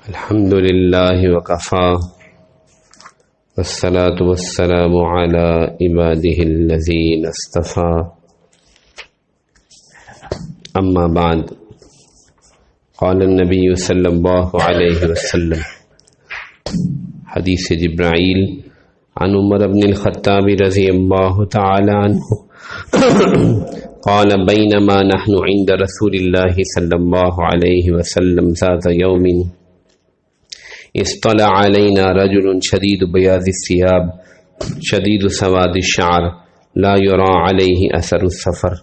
الحمد لله وكفى والصلاة والسلام على عباده الذين اصطفى أما بعد قال النبي صلى الله عليه وسلم حدیث جبرائیل عن عمر بن الخطاب رضی اللہ تعالی عنہ قال بينما نحن عند رسول الله صلى الله عليه وسلم ذات يوم اصطلع علينا رجل شديد بياض الثياب شديد سواد الشعر لا يرى عليه أثر السفر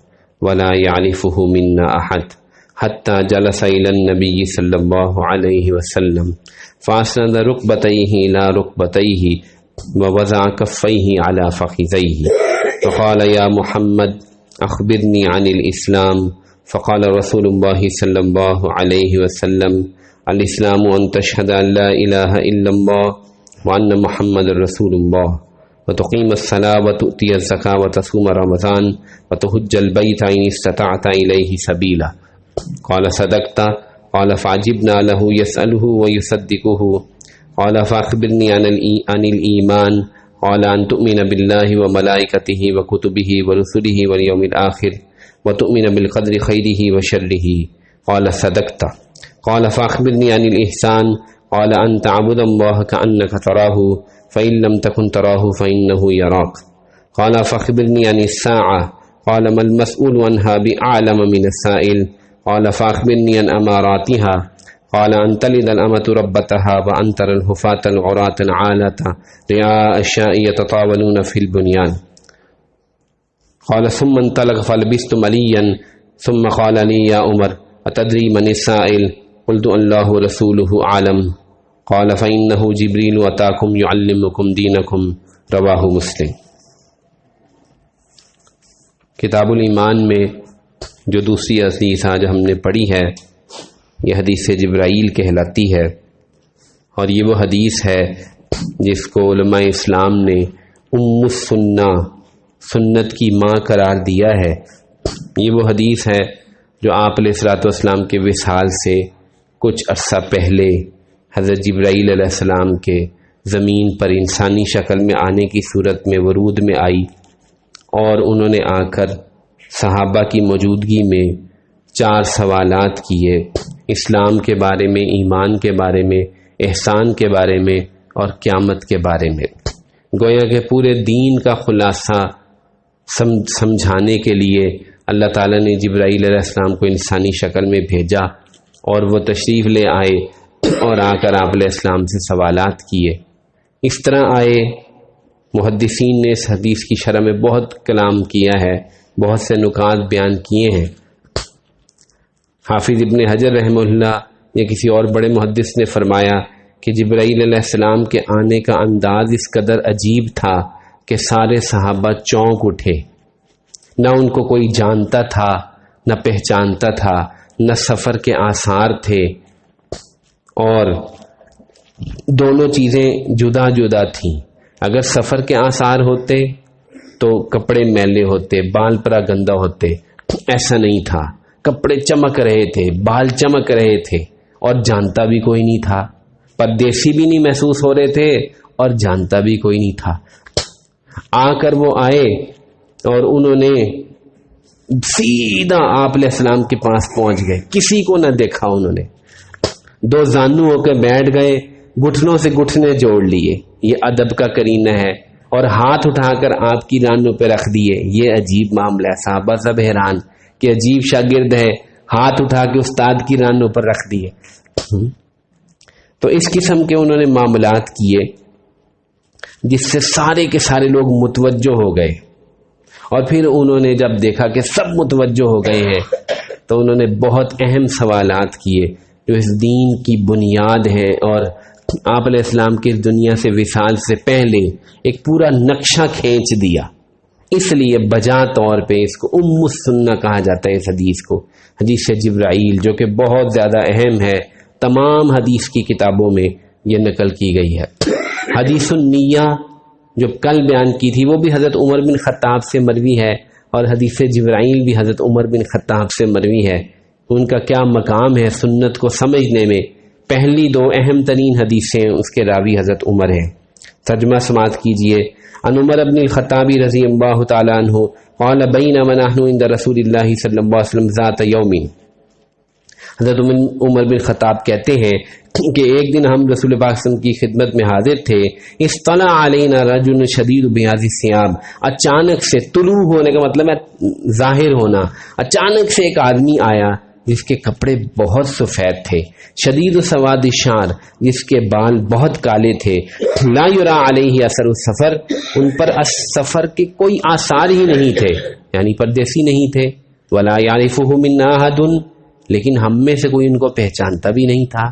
ولا يعرفه منا أحد حتى جلس إلى النبي صلى الله عليه وسلم فأسند ركبتيه إلى ركبتيه ووضع كفيه على فخذيه فقال يا محمد أخبرني عن الإسلام فقال رسول الله صلى الله عليه وسلم الإسلام أن تشهد أن لا إله إلا الله وأن محمد رسول الله وتقيم الصلاة وتؤتي الزكاة وتصوم رمضان وتحج البيت إن استطعت إليه سبيلا قال صدقت قال فعجبنا له يسأله ويصدقه قال فأخبرني عن الإيمان قال أن تؤمن بالله وملائكته وكتبه ورسله واليوم الآخر وتؤمن بالقدر خيره وشره قال صدقت قال فأخبرني عن الإحسان قال أن تعبد الله كأنك تراه فإن لم تكن تراه فإنه يراك قال فأخبرني عن الساعة قال ما المسؤول عنها بأعلم من السائل قال فأخبرني عن أماراتها قال أن تلد الأمة ربتها وأن ترى الحفاة العراة العالة رعاء الشاء يتطاولون في البنيان قال ثم انطلق فلبثت مليا ثم قال لي يا عمر أتدري من السائل قلت الله ورسوله أعلم قال فإنه جبريل أتاكم يعلمكم دينكم رواہ مسلم۔ کتاب الایمان میں جو دوسری حدیث آج ہم نے پڑھی ہے یہ حدیث جبرائیل کہلاتی ہے، اور یہ وہ حدیث ہے جس کو علماء اسلام نے ام السنہ سنت کی ماں قرار دیا ہے۔ یہ وہ حدیث ہے جو آپ علیہ الصلوۃ والسلام کے وصال سے کچھ عرصہ پہلے حضرت جبرائیل علیہ السلام کے زمین پر انسانی شکل میں آنے کی صورت میں ورود میں آئی، اور انہوں نے آ کر صحابہ کی موجودگی میں 4 سوالات کیے، اسلام کے بارے میں، ایمان کے بارے میں، احسان کے بارے میں اور قیامت کے بارے میں۔ گویا کہ پورے دین کا خلاصہ سمجھانے کے لیے اللہ تعالیٰ نے جبرائیل علیہ السلام کو انسانی شکل میں بھیجا، اور وہ تشریف لے آئے اور آ کر آپ علیہ السلام سے سوالات کیے۔ اس طرح آئے، محدثین نے اس حدیث کی شرح میں بہت کلام کیا ہے، بہت سے نکات بیان کیے ہیں۔ حافظ ابن حجر رحمہ اللہ یا کسی اور بڑے محدث نے فرمایا کہ جبرائیل علیہ السلام کے آنے کا انداز اس قدر عجیب تھا کہ سارے صحابہ چونک اٹھے، نہ ان کو کوئی جانتا تھا نہ پہچانتا تھا، نہ سفر کے آثار تھے، اور دونوں چیزیں جدا جدا تھیں۔ اگر سفر کے آثار ہوتے تو کپڑے میلے ہوتے، بال پرا گندا ہوتے، ایسا نہیں تھا، کپڑے چمک رہے تھے، بال چمک رہے تھے، اور جانتا بھی کوئی نہیں تھا، پردیسی بھی نہیں محسوس ہو رہے تھے اور جانتا بھی کوئی نہیں تھا۔ آ کر وہ آئے اور انہوں نے سیدھا آپ علیہ السلام کے پاس پہنچ گئے، کسی کو نہ دیکھا، انہوں نے 2 زانو ہو کے بیٹھ گئے، گھٹنوں سے گھٹنے جوڑ لیے، یہ ادب کا کرینہ ہے، اور ہاتھ اٹھا کر آپ کی رانوں پہ رکھ دیے۔ یہ عجیب معاملہ ہے، صحابہ سب حیران کہ عجیب شاگرد ہے، ہاتھ اٹھا کے استاد کی رانوں پر رکھ دیے۔ تو اس قسم کے انہوں نے معاملات کیے جس سے سارے کے سارے لوگ متوجہ ہو گئے، اور پھر انہوں نے جب دیکھا کہ سب متوجہ ہو گئے ہیں تو انہوں نے بہت اہم سوالات کیے جو اس دین کی بنیاد ہیں، اور آپ علیہ السلام کی دنیا سے وصال سے پہلے ایک پورا نقشہ کھینچ دیا۔ اس لیے بجا طور پہ اس کو ام السنہ کہا جاتا ہے، اس حدیث کو، حدیث جبرائیل، جو کہ بہت زیادہ اہم ہے، تمام حدیث کی کتابوں میں یہ نقل کی گئی ہے۔ حدیث النیہ جو کل بیان کی تھی وہ بھی حضرت عمر بن خطاب سے مروی ہے، اور حدیث جبرائیل بھی حضرت عمر بن خطاب سے مروی ہے۔ ان کا کیا مقام ہے سنت کو سمجھنے میں پہلی دو اہم ترین حدیثیں اس کے راوی حضرت عمر ہیں. ترجمہ سماعت کیجئے. عن عمر بن الخطاب رضی اللہ تعالی عنہ قال بینما نحن عند رسول اللہ صلی اللہ علیہ وسلم ذات یوم. حضرت عمر بن خطاب کہتے ہیں کہ ایک دن ہم رسول پاک صلی اللہ علیہ وسلم کی خدمت میں حاضر تھے. اطلع علینا رجل شدید بیاض الثیاب. اچانک سے، طلوع ہونے کا مطلب ہے ظاہر ہونا، اچانک سے ایک آدمی آیا جس کے کپڑے بہت سفید تھے. شدید سواد الشعر، جس کے بال بہت کالے تھے. لا یرا علیہ اثر السفر، ان پر سفر کے کوئی آثار ہی نہیں تھے، یعنی پردیسی نہیں تھے. ولا یعرفہ منا احد، لیکن ہم میں سے کوئی ان کو پہچانتا بھی نہیں تھا.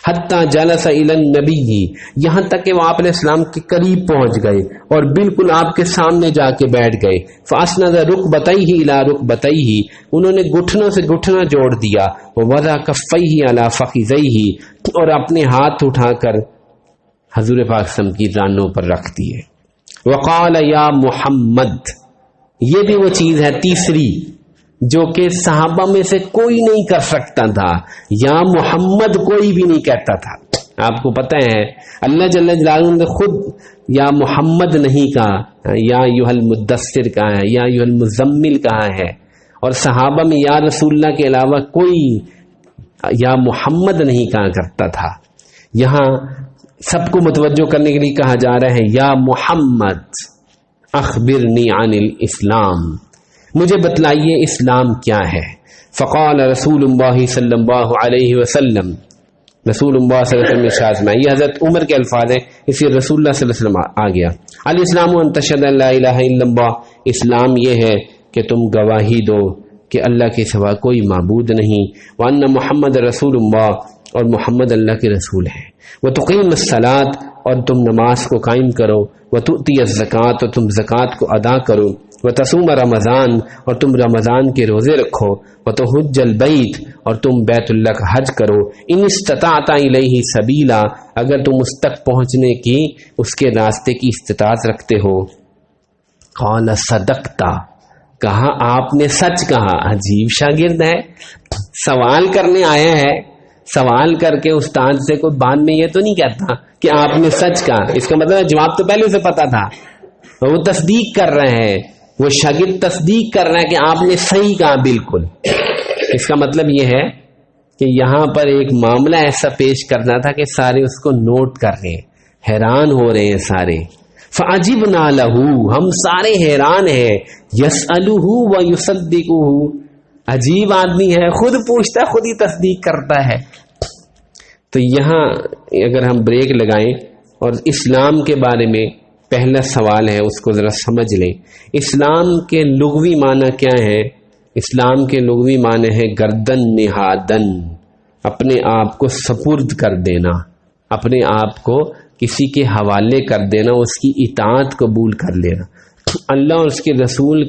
حتی جلس الی النبی، یہاں تک کہ وہ آپ علیہ السلام کے قریب پہنچ گئے اور بالکل آپ کے سامنے جا کے بیٹھ گئے. فاسند رکبتیہ الی رکبتیہ، انہوں نے گھٹنوں سے گھٹنا جوڑ دیا. ووضع کفیہ علی فخذیہ، اور اپنے ہاتھ اٹھا کر حضور پاک صلی اللہ علیہ وسلم کی رانوں پر رکھ دیے. وقال یا محمد، یہ بھی وہ چیز ہے تیسری جو کہ صحابہ میں سے کوئی نہیں کر سکتا تھا. یا محمد کوئی بھی نہیں کہتا تھا. آپ کو پتہ ہے اللہ جل جلالہ نے خود یا محمد نہیں کہا، یا ایھا المدثر کہا ہے، یا ایھا المزمل کہا ہے، اور صحابہ میں یا رسول اللہ کے علاوہ کوئی یا محمد نہیں کہا کرتا تھا. یہاں سب کو متوجہ کرنے کے لیے کہا جا رہا ہے یا محمد اخبرنی عن الاسلام، مجھے بتلائیے اسلام کیا ہے. فقال رسول اللہ صلی اللہ علیہ وسلم، رسول اللہ صلی اللہ علیہ وسلم ارشاد فرمایا، یہ حضرت عمر کے الفاظ ہیں، اسی رسول اللہ صلی اللہ علیہ وسلم آ گیا. الاسلام ان تشہد ان لا الہ الا اللہ، اسلام یہ ہے کہ تم گواہی دو کہ اللہ کے سوا کوئی معبود نہیں، وان محمد رسول اللہ، اور محمد اللہ کے رسول ہیں. وتقیم الصلاۃ، اور تم نماز کو قائم کرو. وتؤتی الزکوٰۃ، اور تم زکوٰۃ کو ادا کرو. وتصوم رمضان، اور تم رمضان کے روزے رکھو. وتحج البیت، اور تم بیت اللہ کا حج کرو. ان استطعت الیہ سبیلا، اگر تم اس تک پہنچنے کی، اس کے راستے کی استطاعت رکھتے ہو. قال صدقت، کہا آپ نے سچ کہا. عجیب شاگرد ہے، سوال کرنے آیا ہے، سوال کر کے استاد سے کوئی بعد میں یہ تو نہیں کہتا کہ آپ نے سچ کہا. اس کا مطلب جواب تو پہلے سے پتا تھا، وہ تصدیق کر رہے ہیں، وہ شاگرد تصدیق کر رہا ہے کہ آپ نے صحیح کہا بالکل. اس کا مطلب یہ ہے کہ یہاں پر ایک معاملہ ایسا پیش کرنا تھا کہ سارے اس کو نوٹ کر رہے ہیں، حیران ہو رہے ہیں سارے. فعجبنا لہ، ہم سارے حیران ہیں. یسألہ ویصدقہ، عجیب آدمی ہے، خود پوچھتا ہے خود ہی تصدیق کرتا ہے. تو یہاں اگر ہم بریک لگائیں اور اسلام کے بارے میں پہلا سوال ہے اس کو ذرا سمجھ لیں. اسلام کے لغوی معنی کیا ہے؟ اسلام کے لغوی معنی ہے گردن نہادن، اپنے آپ کو سپرد کر دینا، اپنے آپ کو کسی کے حوالے کر دینا، اس کی اطاعت قبول کر لینا. اللہ اور اس کے رسول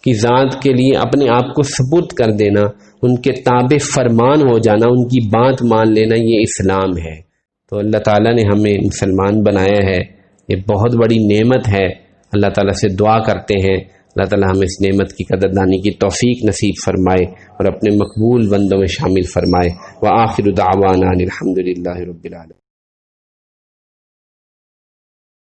کی ذات کے لیے اپنے آپ کو سپرد کر دینا، ان کے تابع فرمان ہو جانا، ان کی بات مان لینا، یہ اسلام ہے. تو اللہ تعالیٰ نے ہمیں مسلمان بنایا ہے، یہ بہت بڑی نعمت ہے. اللہ تعالیٰ سے دعا کرتے ہیں اللہ تعالیٰ ہمیں اس نعمت کی قدردانی کی توفیق نصیب فرمائے اور اپنے مقبول بندوں میں شامل فرمائے. وآخر دعوانا الحمد للہ رب العالمین.